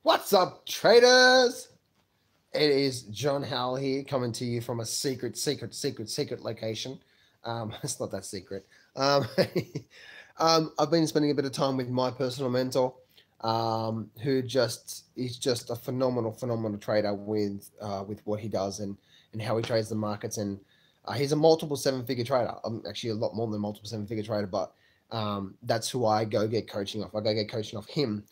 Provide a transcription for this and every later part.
What's up, traders? It is John Howell here, coming to you from a secret location. It's not that secret. Um, I've been spending a bit of time with my personal mentor, who just is just a phenomenal trader with what he does and how he trades the markets. And he's a multiple seven-figure trader. I'm actually a lot more than multiple seven-figure trader, but that's who I go get coaching off. I go get coaching off him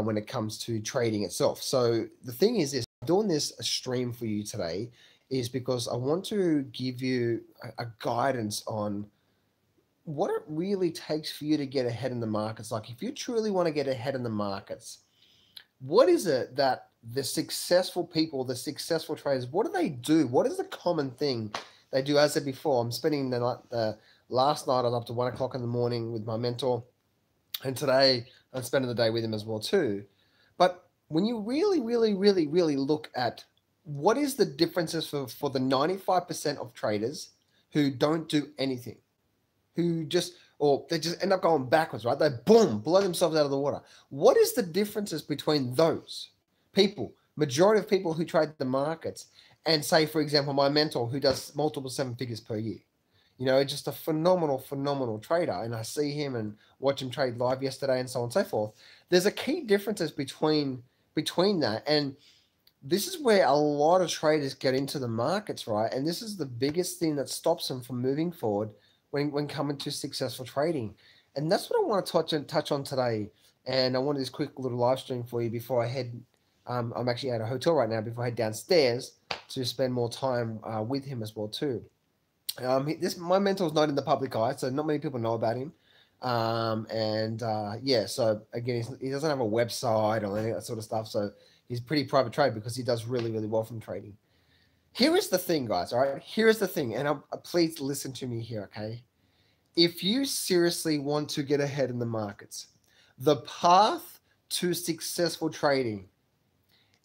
when it comes to trading itself. So the thing is this, doing this stream for you today is because I want to give you a guidance on what it really takes for you to get ahead in the markets. Like if you truly want to get ahead in the markets, what is it that the successful people, the successful traders, what do they do? What is the common thing they do? As I said before, I'm spending the last night I was up to 1 o'clock in the morning with my mentor, and today I'm spending the day with him as well too. But when you really look at what is the differences for the 95% of traders who don't do anything, who just, or they just end up going backwards, right? They boom, blow themselves out of the water. What is the differences between those people, majority of people who trade the markets, and say, for example, my mentor who does multiple seven figures per year? You know, just a phenomenal trader. And I see him and watch him trade live yesterday and so on and so forth. There's a key differences between that. And this is where a lot of traders get into the markets, right? And this is the biggest thing that stops them from moving forward when coming to successful trading. And that's what I want to touch on today. And I want this quick little live stream for you before I head. I'm actually at a hotel right now before I head downstairs to spend more time with him as well too. My mentor's not in the public eye, so not many people know about him. Yeah, so again, he doesn't have a website or any of that sort of stuff. So he's pretty private trade because he does really well from trading. Here is the thing, guys. All right, here is the thing, and please listen to me here, okay? If you seriously want to get ahead in the markets, the path to successful trading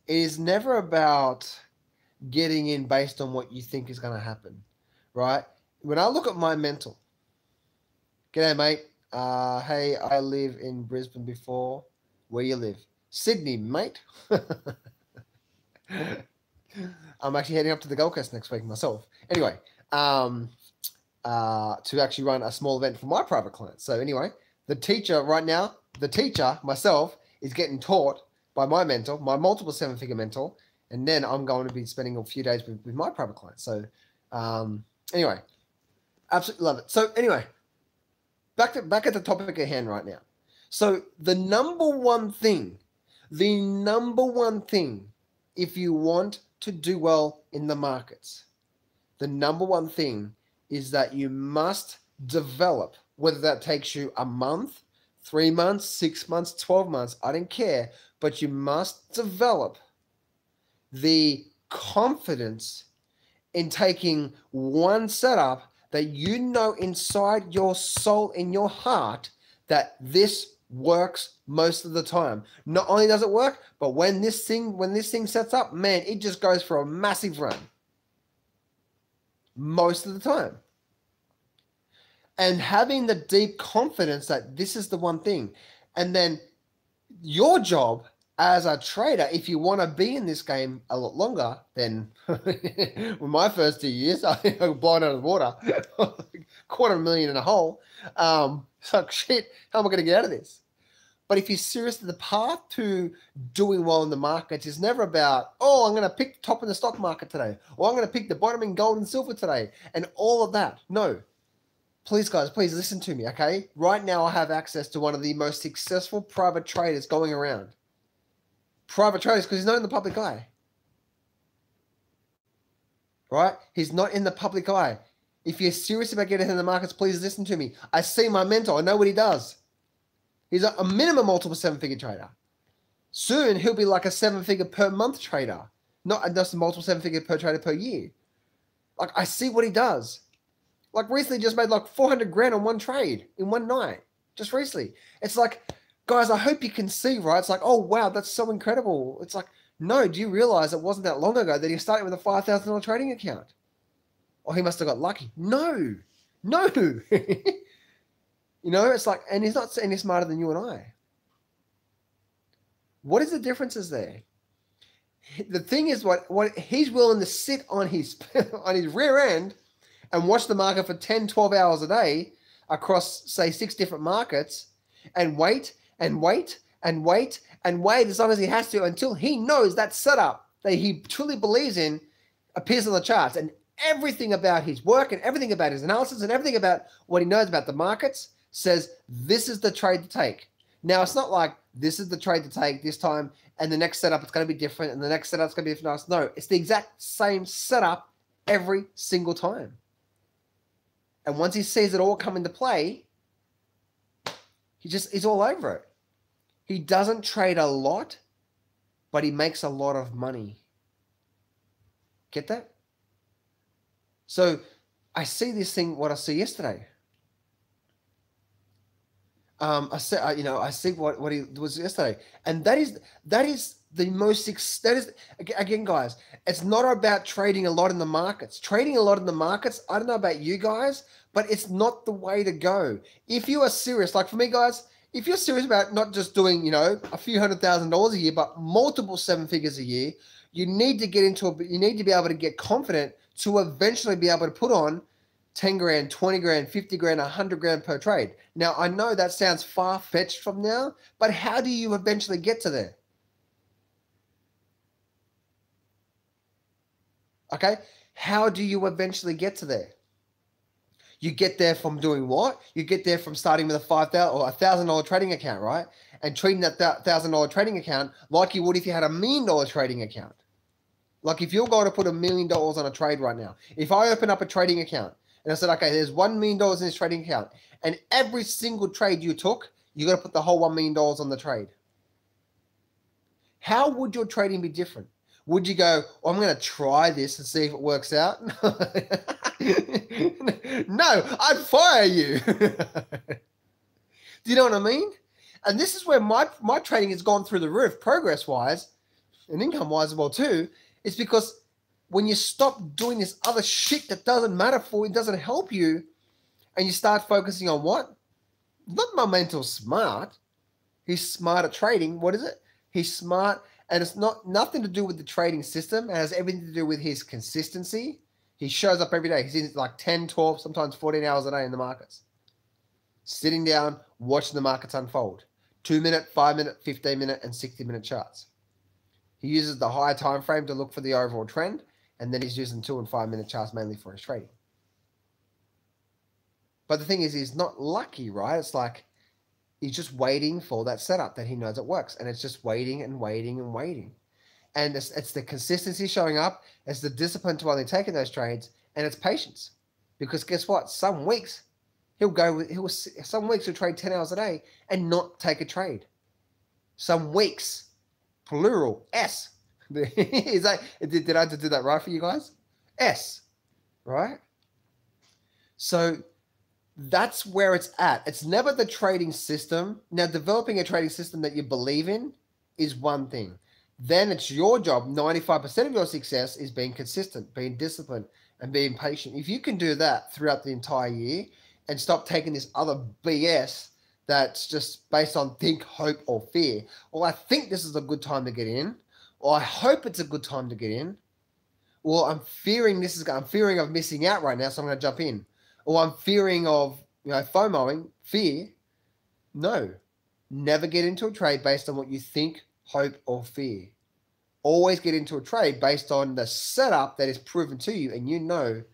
is never about getting in based on what you think is going to happen. Right? When I look at my mental, g'day, mate. Hey, I live in Brisbane before. Where you live? Sydney, mate. I'm actually heading up to the Gold Coast next week myself. Anyway, to actually run a small event for my private clients. So anyway, the teacher myself, is getting taught by my mentor, my multiple seven-figure mentor, and then I'm going to be spending a few days with my private clients. So, anyway, absolutely love it. So anyway, back at the topic at hand right now. So the number one thing, if you want to do well in the markets, the number one thing is that you must develop, whether that takes you a month, 3 months, 6 months, 12 months, I don't care, but you must develop the confidence in taking one setup that you know inside your soul, in your heart, that this works most of the time. Not only does it work, but when this thing sets up, man, it just goes for a massive run. Most of the time. And having the deep confidence that this is the one thing. And then your job as a trader, if you want to be in this game a lot longer than with my first 2 years, I got blown out of the water, $250,000 in a hole. So shit, how am I going to get out of this? But if you're serious, the path to doing well in the markets is never about, oh, I'm going to pick the top in the stock market today, or I'm going to pick the bottom in gold and silver today, and all of that. No. Please, guys, please listen to me, okay? Right now, I have access to one of the most successful private traders going around. Private traders, because he's not in the public eye. Right? He's not in the public eye. If you're serious about getting in the markets, please listen to me. I see my mentor. I know what he does. He's a minimum multiple seven-figure trader. Soon, he'll be like a seven-figure per month trader. Not just a multiple seven-figure per trader per year. Like, I see what he does. Like, recently just made like 400 grand on one trade in one night. Just recently. It's like, guys, I hope you can see, right? It's like, oh, wow, that's so incredible. It's like, no, do you realize it wasn't that long ago that he started with a $5,000 trading account? Or he must have got lucky. No. You know, it's like, and he's not any smarter than you and I. What is the differences there? The thing is, what he's willing to sit on his on his rear end and watch the market for 10, 12 hours a day across, say, 6 different markets, and wait and wait and wait and wait as long as he has to until he knows that setup that he truly believes in appears on the charts. And everything about his work and everything about his analysis and everything about what he knows about the markets says this is the trade to take. Now, it's not like this is the trade to take this time and the next setup it's going to be different and the next setup's going to be different. No, it's the exact same setup every single time. And once he sees it all come into play, he's all over it. He doesn't trade a lot, but he makes a lot of money. Get that? So I see this thing, what I see yesterday. I see what he was yesterday, and that is the most. That is, again, guys. It's not about trading a lot in the markets. Trading a lot in the markets, I don't know about you guys, but it's not the way to go. If you are serious, like for me, guys, if you're serious about not just doing, a few $100,000 a year, but multiple 7 figures a year, you need to get into you need to be able to get confident to eventually be able to put on 10 grand, 20 grand, 50 grand, 100 grand per trade. Now, I know that sounds far-fetched from now, but how do you eventually get to there? Okay? How do you eventually get to there? You get there from doing what? You get there from starting with a $5,000 or $1,000 trading account, right? And treating that $1,000 trading account like you would if you had $1 million trading account. Like if you're going to put $1 million on a trade right now, if I open up a trading account and I said, okay, there's $1 million in this trading account, and every single trade you took, you got to put the whole $1 million on the trade. How would your trading be different? Would you go, oh, I'm going to try this and see if it works out? No, I'd fire you. Do you know what I mean? And this is where my trading has gone through the roof, progress-wise, and income-wise as well too. It's because when you stop doing this other shit that doesn't matter for you, doesn't help you, and you start focusing on what? Not my mental smart. He's smart at trading. What is it? He's smart, and it's nothing to do with the trading system. It has everything to do with his consistency. He shows up every day. He's in like 10, 12, sometimes 14 hours a day in the markets. Sitting down, watching the markets unfold. 2-minute, 5-minute, 15-minute, and 60-minute charts. He uses the higher time frame to look for the overall trend, and then he's using 2- and 5-minute charts mainly for his trading. But the thing is, he's not lucky, right? It's like he's just waiting for that setup that he knows it works, and it's just waiting and waiting and waiting. And it's the consistency showing up, it's the discipline to only taking those trades, and it's patience. Because guess what? Some weeks some weeks he'll trade 10 hours a day and not take a trade. Some weeks, plural, S. Did I just do that right for you guys? S, right? So that's where it's at. It's never the trading system. Now, developing a trading system that you believe in is one thing. Then it's your job. 95% of your success is being consistent, being disciplined, and being patient. If you can do that throughout the entire year and stop taking this other BS that's just based on think, hope, or fear. Well, I think this is a good time to get in. Or I hope it's a good time to get in. Well, I'm fearing of missing out right now, so I'm going to jump in. Or I'm fearing of, FOMOing, fear. No, never get into a trade based on what you think, hope, or fear. Always get into a trade based on the setup that is proven to you, and the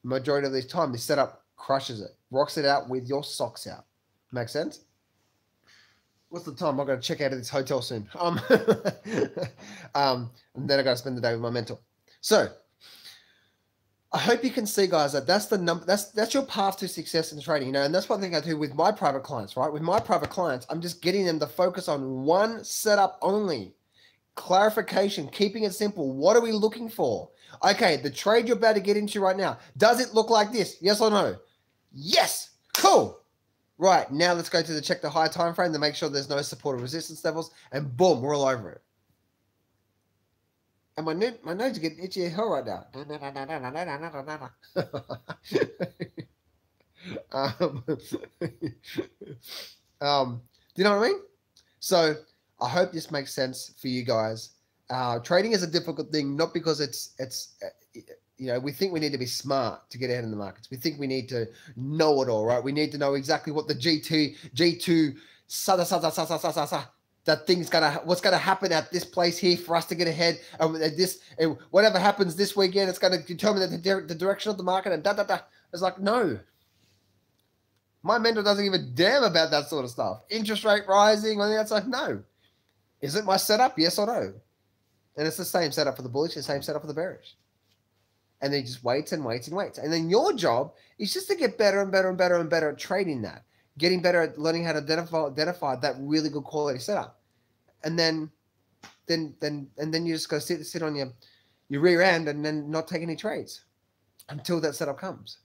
majority of this time, the setup crushes it, rocks it out with your socks out. Make sense? What's the time? I've got to check out of this hotel soon. And then I got to spend the day with my mentor. So I hope you can see, guys, that that's the number. That's your path to success in trading. And that's one thing I do with my private clients, right? With my private clients, I'm just getting them to focus on one setup only. Clarification, keeping it simple. What are we looking for? Okay, the trade you're about to get into right now, does it look like this? Yes or no? Yes. Cool. Right, now let's go to check the high time frame to make sure there's no support or resistance levels, and boom, we're all over it. And my nose is getting itchy as hell right now. Do you know what I mean? So I hope this makes sense for you guys. Trading is a difficult thing, not because we think we need to be smart to get ahead in the markets. We think we need to know it all, right? We need to know exactly what the G2 that what's gonna happen at this place here for us to get ahead, and whatever happens this weekend, it's gonna determine the direction of the market, and It's like, no, my mentor doesn't give a damn about that sort of stuff. Interest rate rising, and it's like, no. Is it my setup? Yes or no? And it's the same setup for the bullish, the same setup for the bearish. And then he just waits and waits and waits. And then your job is just to get better and better and better and better at trading that, getting better at learning how to identify that really good quality setup. And then you just go sit on your rear end and then not take any trades until that setup comes.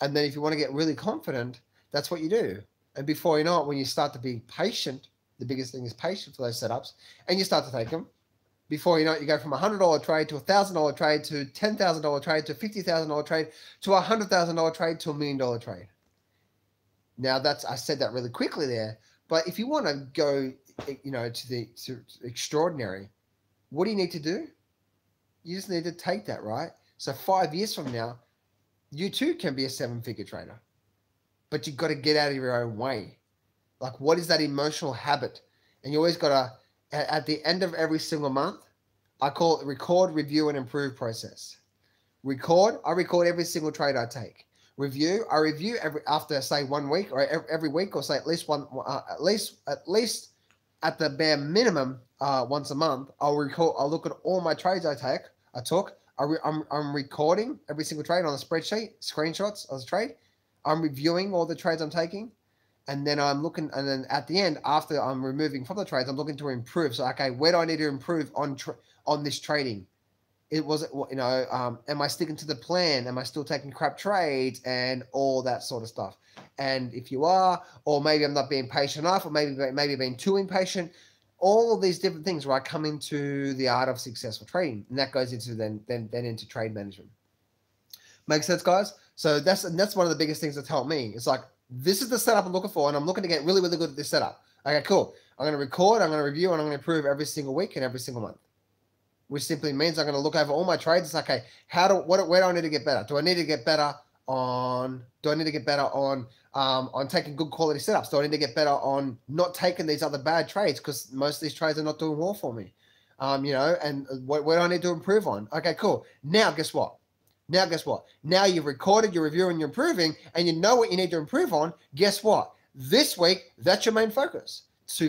And then if you want to get really confident, that's what you do. And before you know it, when you start to be patient, the biggest thing is patience for those setups, and you start to take them. Before you know it, you go from a $100 trade to a $1,000 trade to $10,000 trade to $50,000 trade to a $100,000 trade to $1 million trade. Now I said that really quickly there, but if you want to go, to extraordinary, what do you need to do? You just need to take that, right? So 5 years from now, you too can be a 7-figure trader, but you've got to get out of your own way. Like, what is that emotional habit? And you always got to, at the end of every single month, I call it record, review, and improve process. I record every single trade I take. I review after, say, 1 week, or every week, or say at least at the bare minimum once a month. I'll look at all my trades I took. I'm recording every single trade on a spreadsheet, screenshots of the trade. I'm reviewing all the trades I'm taking. And then I'm looking, and then at the end, after I'm removing from the trades, I'm looking to improve. So, okay, where do I need to improve on this trading? Am I sticking to the plan? Am I still taking crap trades and all that sort of stuff? And if you are, or maybe I'm not being patient enough, or maybe being too impatient, all of these different things where I come into the art of successful trading, and that goes into then into trade management. Make sense, guys? So that's one of the biggest things that's helped me. It's like, this is the setup I'm looking for, and I'm looking to get really, really good at this setup. Okay, cool. I'm going to record, I'm going to review, and I'm going to improve every single week and every single month, which simply means I'm going to look over all my trades. It's like, okay, where do I need to get better? Do I need to get better on taking good quality setups? Do I need to get better on not taking these other bad trades, because most of these trades are not doing well for me? And where do I need to improve on? Okay, cool. Now, guess what? Now you've recorded, you're reviewing, you're improving, and you know what you need to improve on. Guess what? This week, that's your main focus. So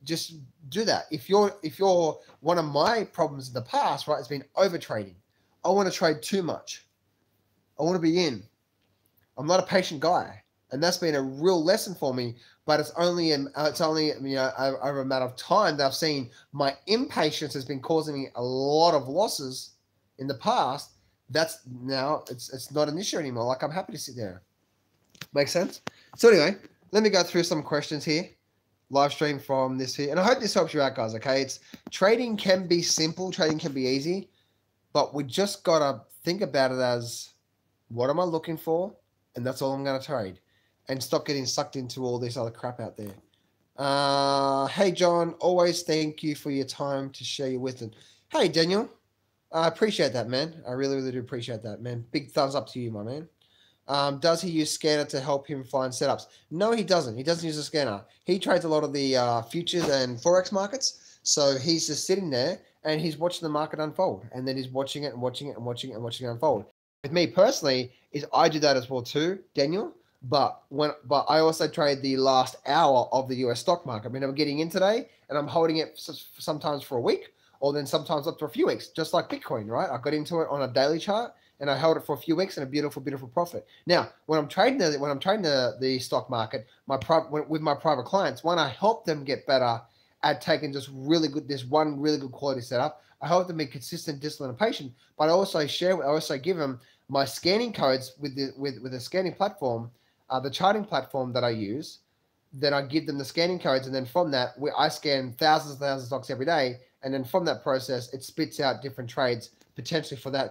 just do that. If you're one of my problems in the past, right, it's been over trading. I want to trade too much. I want to be in. I'm not a patient guy, and that's been a real lesson for me. But it's only over a matter of time that I've seen my impatience has been causing me a lot of losses in the past. That's now it's not an issue anymore. Like, I'm happy to sit there. Make sense? So anyway, let me go through some questions here. Live stream from this here. And I hope this helps you out, guys, okay? Trading can be simple. Trading can be easy. But we just got to think about it as, what am I looking for? And that's all I'm going to trade. And stop getting sucked into all this other crap out there. Hey, John, always thank you for your time to share your wisdom. Hey, Daniel. I appreciate that, man. I really, really do appreciate that, man. Big thumbs up to you, my man. Does he use scanner to help him find setups? No, he doesn't. He doesn't use a scanner. He trades a lot of the futures and forex markets. So he's just sitting there and he's watching the market unfold, and then he's watching it and watching it and watching it and watching it unfold. With me personally, I do that as well too, Daniel. But I also trade the last hour of the US stock market. I mean, I'm getting in today and I'm holding it sometimes for a week, or then sometimes up to a few weeks, just like Bitcoin, right? I got into it on a daily chart and I held it for a few weeks and a beautiful, beautiful profit. Now, when I'm trading the stock market, with my private clients, I help them get better at taking just this one really good quality setup. I help them be consistent, disciplined, and patient. But I also give them my scanning codes with the scanning platform, the charting platform that I use. Then I give them the scanning codes, and then from that, I scan thousands and thousands of stocks every day. And then from that process, it spits out different trades potentially for that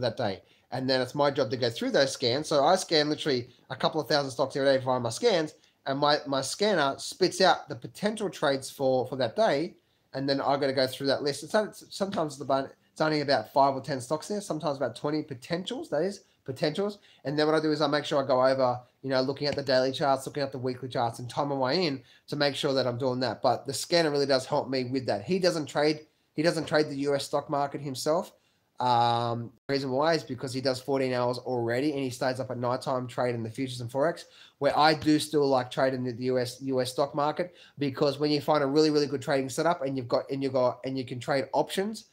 day. And then it's my job to go through those scans. So I scan literally a couple of thousand stocks every day via my scans, and my scanner spits out the potential trades for that day, and then I got to go through that list. Sometimes it's only about 5 or 10 stocks there, sometimes about 20 potentials. That is potentials, and then what I do is I make sure I go over, looking at the daily charts, looking at the weekly charts, and time my way in to make sure that I'm doing that. But the scanner really does help me with that. He doesn't trade the US stock market himself. The reason why is because he does 14 hours already, and he stays up at nighttime trading the futures and forex. Where I do still like trading the US stock market, because when you find a really really good trading setup and you can trade options,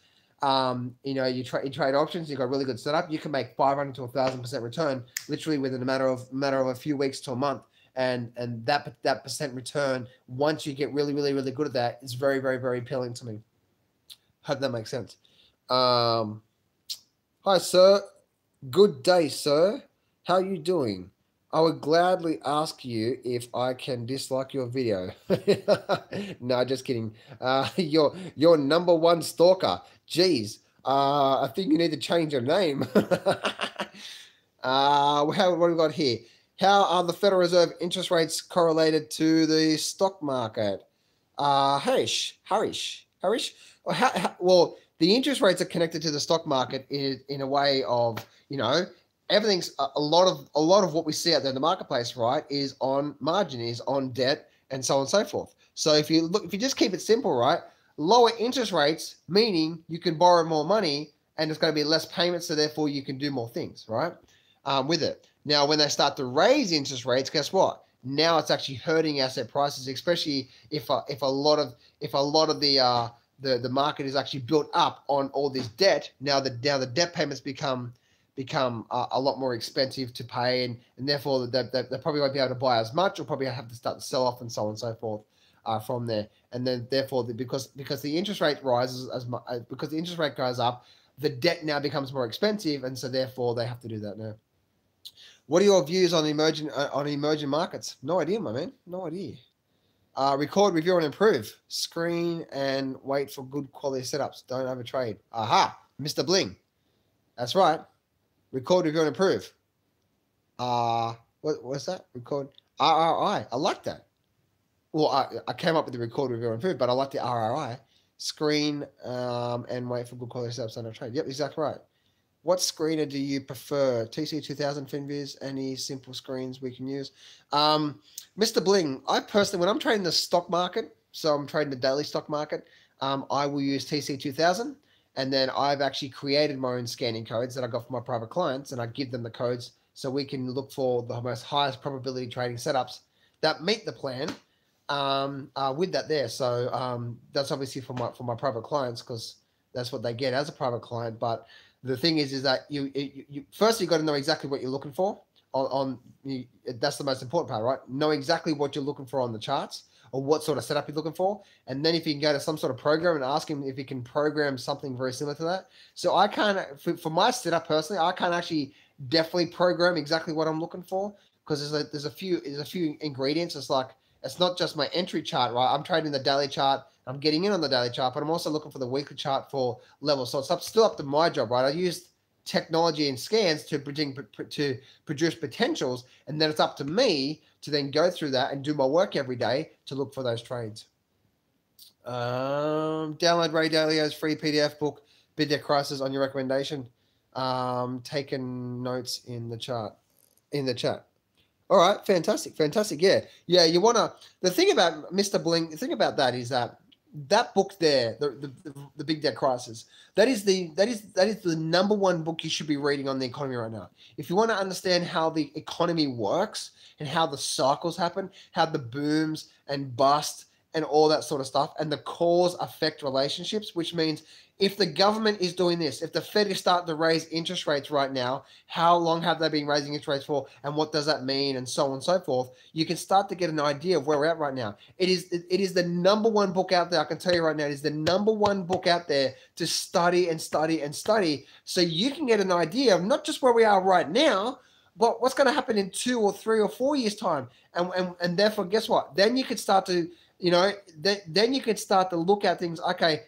you trade options, you've got a really good setup, you can make 500 to 1,000% return literally within a matter of a few weeks to a month. And that percent return, once you get really really really good at that, is very very very appealing to me. Hope that makes sense. Hi, sir. Good day, sir. How are you doing? I would gladly ask you if I can dislike your video. No, just kidding. Your number one stalker. Jeez. I think you need to change your name. What do we got here? How are the Federal Reserve interest rates correlated to the stock market? Harish. Well, the interest rates are connected to the stock market in a way of, everything's a lot of what we see out there in the marketplace, right, is on margin, is on debt, and so on and so forth. So if you just keep it simple, right, lower interest rates, meaning you can borrow more money and it's going to be less payments, so therefore you can do more things, right, with it. Now, when they start to raise interest rates, guess what? Now it's actually hurting asset prices, especially if a lot of the market is actually built up on all this debt. Now the debt payments become a lot more expensive to pay, and therefore they probably won't be able to buy as much, or probably have to start to sell off, and so on and so forth from there. And then therefore, because the interest rate rises because the interest rate goes up, the debt now becomes more expensive, and so therefore they have to do that now. What are your views on emerging markets? No idea, my man. No idea. Record, review, and improve. Screen and wait for good quality setups. Don't overtrade. Aha, Mr. Bling. That's right. Record, review, and improve. What's that? Record RRI. I like that. Well, I came up with the record, review, and improve, but I like the RRI. Screen and wait for good quality setups. Don't overtrade. Yep, exactly right. What screener do you prefer? TC2000, FinViz, any simple screens we can use? Mr. Bling, I personally, when I'm trading the stock market, so I'm trading the daily stock market, I will use TC2000, and then I've actually created my own scanning codes that I got from my private clients, and I give them the codes so we can look for the most highest probability trading setups that meet the plan with that there. So that's obviously for my private clients, because that's what they get as a private client. But the thing is that you first, you got to know exactly what you're looking for that's the most important part, right? Know exactly what you're looking for on the charts, or what sort of setup you're looking for. And then if you can go to some sort of program and ask him if he can program something very similar to that. So I can't, for my setup personally, I can't actually definitely program exactly what I'm looking for, because there's a few ingredients. It's like, it's not just my entry chart, right? I'm trading the daily chart. I'm getting in on the daily chart, but I'm also looking for the weekly chart for levels. So it's still up to my job, right? I used technology and scans to produce potentials, and then it's up to me to then go through that and do my work every day to look for those trades. Download Ray Dalio's free PDF book, Bid Their Crisis, on your recommendation. Taken notes in the chat. All right, fantastic. Yeah. You wanna, the thing about Mr. Bling, the thing about that is that book there, the Big Debt Crisis, that is the number one book you should be reading on the economy right now. If you want to understand how the economy works and how the cycles happen, how the booms and bust and all that sort of stuff, and the cause effect relationships, which means if the government is doing this, if the Fed is starting to raise interest rates right now, how long have they been raising interest rates for, and what does that mean, and so on and so forth, you can start to get an idea of where we're at right now. It is the number one book out there. I can tell you right now, it is the number one book out there to study and study and study, so you can get an idea of not just where we are right now, but what's going to happen in 2 or 3 or 4 years' time. And therefore, guess what? Then you could start to, then you could start to look at things, okay,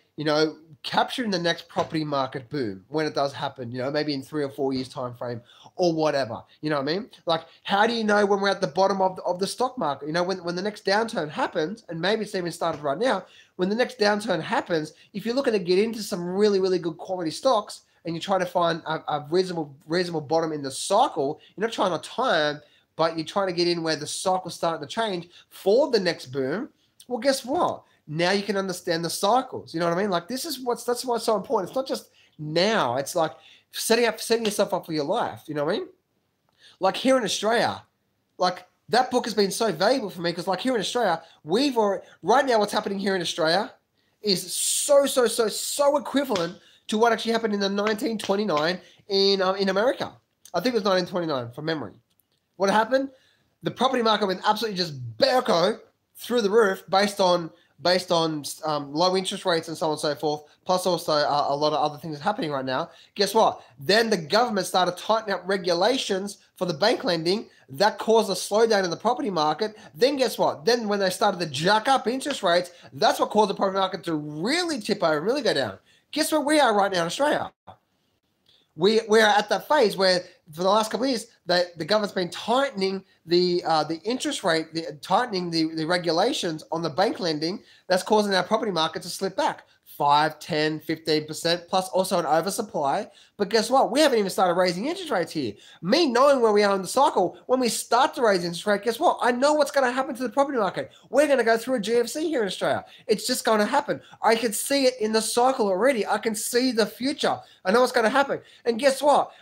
capturing the next property market boom when it does happen, you know, maybe in 3 or 4 years time frame or whatever, you know what I mean? Like, how do you know when we're at the bottom of the stock market? You know, when the next downturn happens, and maybe it's even started right now, when the next downturn happens, if you're looking to get into some really, really good quality stocks and you're trying to find a reasonable bottom in the cycle, you're not trying to time, but you're trying to get in where the cycle's starting to change for the next boom, well, guess what? Now you can understand the cycles. You know what I mean? Like, that's why it's so important. It's not just now. It's like setting yourself up for your life. You know what I mean? Like here in Australia, like that book has been so valuable for me because like here in Australia, right now what's happening here in Australia is so equivalent to what actually happened in the 1929 in America. I think it was 1929 from memory. What happened? The property market went absolutely just barco through the roof based on low interest rates and so on and so forth, plus also a lot of other things happening right now. Guess what? Then the government started tightening up regulations for the bank lending. That caused a slowdown in the property market. Then guess what? Then when they started to jack up interest rates, that's what caused the property market to really tip over and really go down. Guess where we are right now in Australia? We're at that phase where for the last couple of years, the government's been tightening the interest rate, tightening the regulations on the bank lending. That's causing our property market to slip back 5, 10, 15%, plus also an oversupply. But guess what? We haven't even started raising interest rates here. Me knowing where we are in the cycle, when we start to raise interest rate, guess what? I know what's going to happen to the property market. We're going to go through a GFC here in Australia. It's just going to happen. I can see it in the cycle already. I can see the future. I know what's going to happen. And guess what?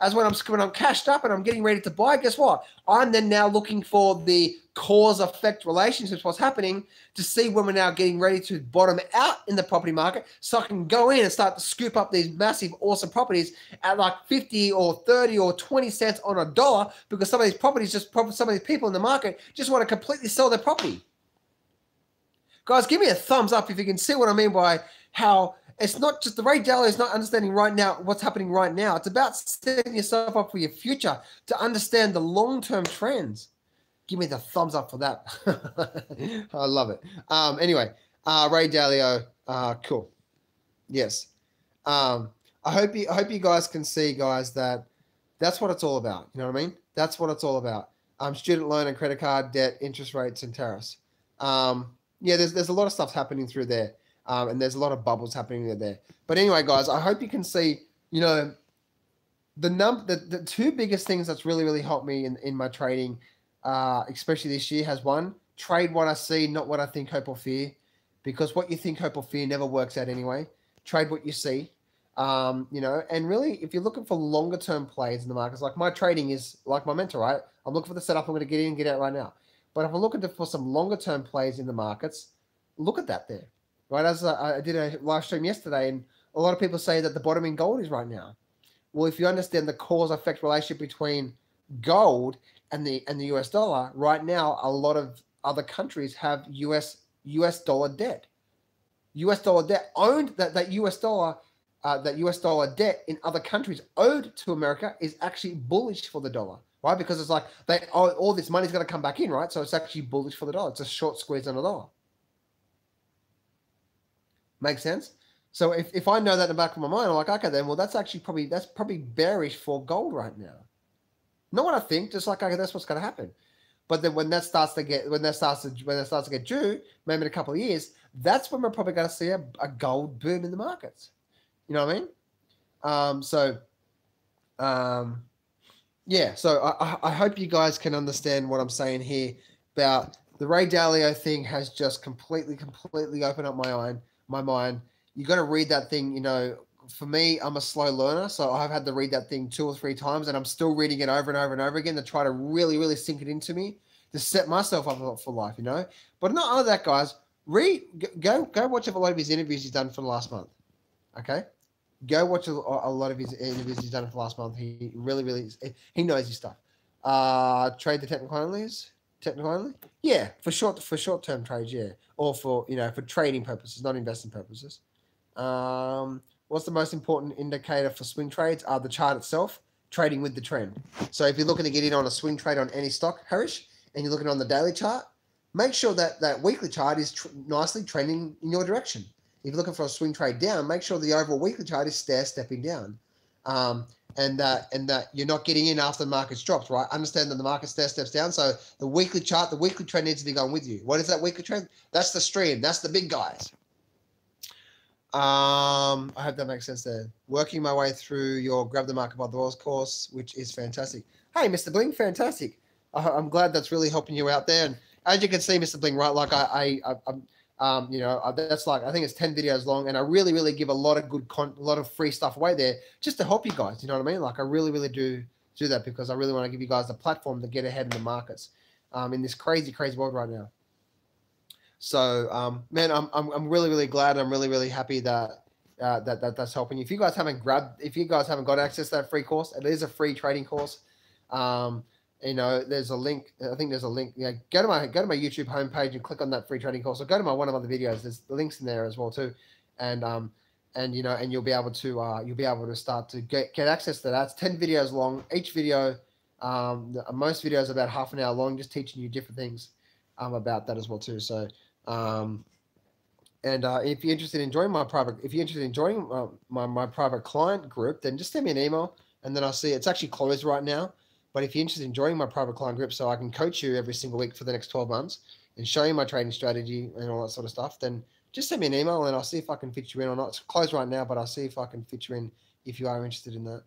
As when I'm cashed up and I'm getting ready to buy, guess what? I'm then now looking for the cause-effect relationships, what's happening, to see when we're now getting ready to bottom out in the property market so I can go in and start to scoop up these massive, awesome properties at like 50 or 30 or 20 cents on a dollar because some of these properties, some of these people in the market just want to completely sell their property. Guys, give me a thumbs up if you can see what I mean by how it's not just the Ray Dalio is not understanding right now what's happening right now. It's about setting yourself up for your future to understand the long-term trends. Give me the thumbs up for that. I love it. Anyway, Ray Dalio, cool. Yes. I hope you guys can see, guys, that that's what it's all about. You know what I mean? That's what it's all about. Student loan and credit card debt, interest rates, and tariffs. Yeah, there's a lot of stuff happening through there. And there's a lot of bubbles happening there. But anyway, guys, I hope you can see, you know, the two biggest things that's really, really helped me in my trading, especially this year, has one, trade what I see, not what I think, hope, or fear. Because what you think, hope, or fear never works out anyway. Trade what you see. You know, and really, if you're looking for longer term plays in the markets, like my trading is like my mentor, right? I'm looking for the setup I'm going to get in and get out right now. But if I'm looking for some longer term plays in the markets, look at that there. Right, as I did a live stream yesterday, and a lot of people say that the bottom in gold is right now. Well, if you understand the cause-effect relationship between gold and the US dollar, right now, a lot of other countries have US dollar debt. US dollar debt owned that US dollar debt in other countries owed to America is actually bullish for the dollar, right? Because it's like all this money's going to come back in, right? So it's actually bullish for the dollar. It's a short squeeze on the dollar. Make sense? So if I know that in the back of my mind, I'm like, okay, then, well, that's probably bearish for gold right now. Not what I think, just like, okay, that's what's going to happen. But then when that starts to get due, maybe in a couple of years, that's when we're probably going to see a gold boom in the markets. You know what I mean? Yeah. So I hope you guys can understand what I'm saying here about the Ray Dalio thing has just completely opened up my mind. You got to read that thing. You know, for me, I'm a slow learner, so I've had to read that thing 2 or 3 times, and I'm still reading it over and over and over again to try to really sink it into me to set myself up for life. You know, but not only that, guys. Go watch a lot of his interviews he's done for the last month. Okay, go watch a lot of his interviews he's done for the last month. He really he knows his stuff. Trade the technical only. Yeah, for short term trades, yeah, or for for trading purposes, not investing purposes. What's the most important indicator for swing trades? The chart itself, trading with the trend. So if you're looking to get in on a swing trade on any stock, Harish, and you're looking on the daily chart, make sure that weekly chart is nicely trending in your direction. If you're looking for a swing trade down, make sure the overall weekly chart is stepping down. And that you're not getting in after the market drops, right? Understand that the market steps down. So the weekly chart, the weekly trend needs to be going with you. What is that weekly trend? That's the stream. That's the big guys. I hope that makes sense there. Working my way through your Grab the Market by the Balls course, which is fantastic. Hey, Mr. Bling, fantastic. I'm glad that's really helping you out there. And as you can see, Mr. Bling, right, like that's like, I think it's 10 videos long, and I really give a lot of a lot of free stuff away there just to help you guys. You know what I mean? Like I really do that because I really want to give you guys the platform to get ahead in the markets in this crazy world right now. So, man, I'm really glad. I'm really happy that that's helping you. If you guys haven't got access to that free course, it is a free trading course. There's a link. I think there's a link. Go to my YouTube homepage and click on that free trading course, or go to my one of other videos. There's links in there as well too, and you'll be able to start to get access to that. It's 10 videos long. Each video, most videos are about half an hour long, just teaching you different things about that as well too. So. If you're interested in joining my private client group, then just send me an email, and then I'll see. It's actually closed right now, but if you're interested in joining my private client group, so I can coach you every single week for the next 12 months and show you my trading strategy and all that sort of stuff, then just send me an email and I'll see if I can fit you in or not. It's closed right now, but I'll see if I can fit you in if you are interested in that.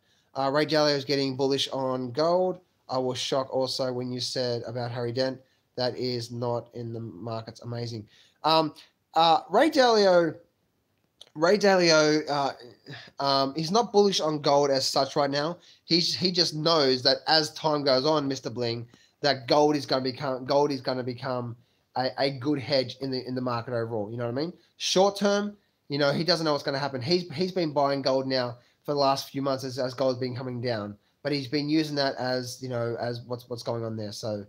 Ray Dalio is getting bullish on gold. I was shocked also when you said about Harry Dent. That is not in the markets. Amazing. Ray Dalio, he's not bullish on gold as such right now. He just knows that as time goes on, Mr. Bling, that gold is going to become a good hedge in the market overall. You know what I mean? Short term, he doesn't know what's going to happen. He's been buying gold now for the last few months as gold's been coming down, but he's been using that as as what's going on there. So.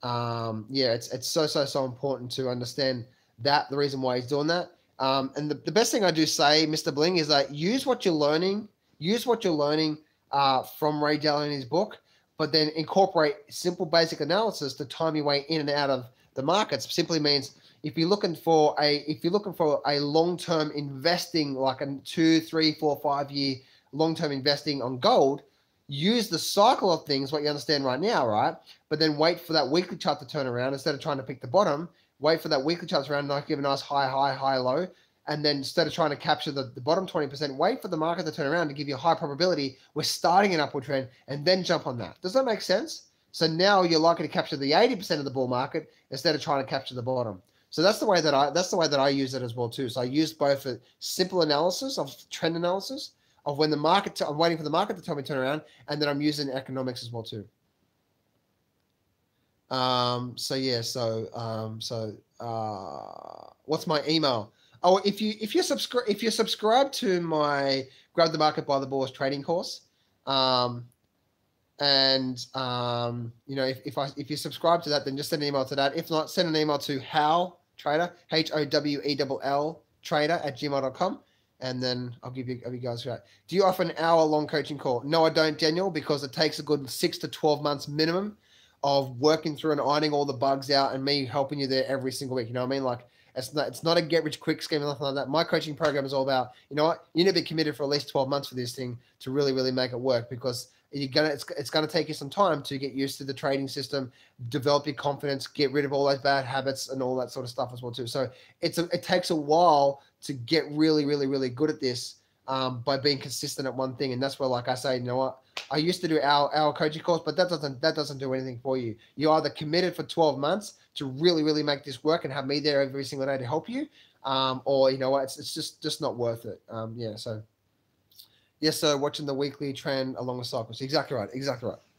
It's so important to understand that the reason why he's doing that. And the best thing I do say, Mr. Bling, is that use what you're learning from Ray Dalio in his book, but then incorporate simple basic analysis to time your way in and out of the markets. Simply means if you're looking for a long-term investing, like a 2, 3, 4, 5 year long-term investing on gold, use the cycle of things, what you understand right now, right? But then wait for that weekly chart to turn around instead of trying to pick the bottom. Wait for that weekly chart to turn around, give a nice high, low. And then instead of trying to capture the bottom 20%, wait for the market to turn around to give you a high probability we're starting an upward trend, and then jump on that. Does that make sense? So now you're likely to capture the 80% of the bull market instead of trying to capture the bottom. So that's the way that I use it as well too. So I use both a simple analysis of trend analysis of when I'm waiting for the market to tell me to turn around, and then I'm using economics as well too. What's my email? Oh, if you subscribe to my Grab the Market by the Balls trading course, if you subscribe to that, then just send an email to that. If not, send an email to Howell Trader, HOWELL Trader @gmail.com. And then I'll give you guys that. Do you offer an hour-long coaching call? No, I don't, Daniel, because it takes a good 6 to 12 months minimum of working through and ironing all the bugs out and me helping you there every single week. You know what I mean? Like it's not a get-rich-quick scheme or nothing like that. My coaching program is all about, you know what? You need to be committed for at least 12 months for this thing to really make it work, because it's gonna take you some time to get used to the trading system, develop your confidence, get rid of all those bad habits and all that sort of stuff as well too. So it takes a while to get really good at this by being consistent at one thing. And that's where, like I say, you know what? I used to do our coaching course, but that doesn't do anything for you. You're either committed for 12 months to really make this work and have me there every single day to help you, or you know what? It's just not worth it. So. Yes, sir. Watching the weekly trend along the cycles. Exactly right.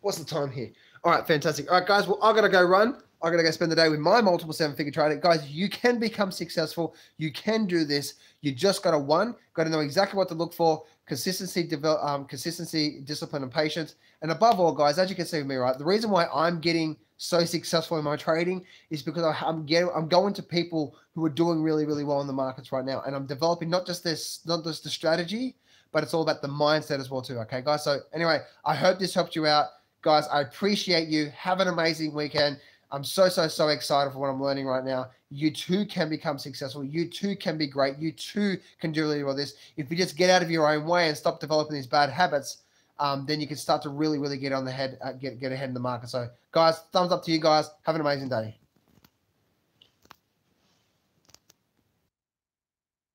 What's the time here? All right, fantastic. All right, guys. Well, I got to go run. I got to go spend the day with my multiple 7-figure trader. Guys, you can become successful. You can do this. You just got to know exactly what to look for. Consistency, discipline, and patience. And above all, guys, as you can see with me, right, the reason why I'm getting so successful in my trading is because I'm going to people who are doing really well in the markets right now, and I'm developing not just the strategy, but it's all about the mindset as well too. Okay, guys. So anyway, I hope this helped you out, guys. I appreciate you. Have an amazing weekend. I'm so excited for what I'm learning right now. You too can become successful. You too can be great. You too can do really well this. If you just get out of your own way and stop developing these bad habits, then you can start to really get on the head, get ahead in the market. So guys, thumbs up to you guys. Have an amazing day.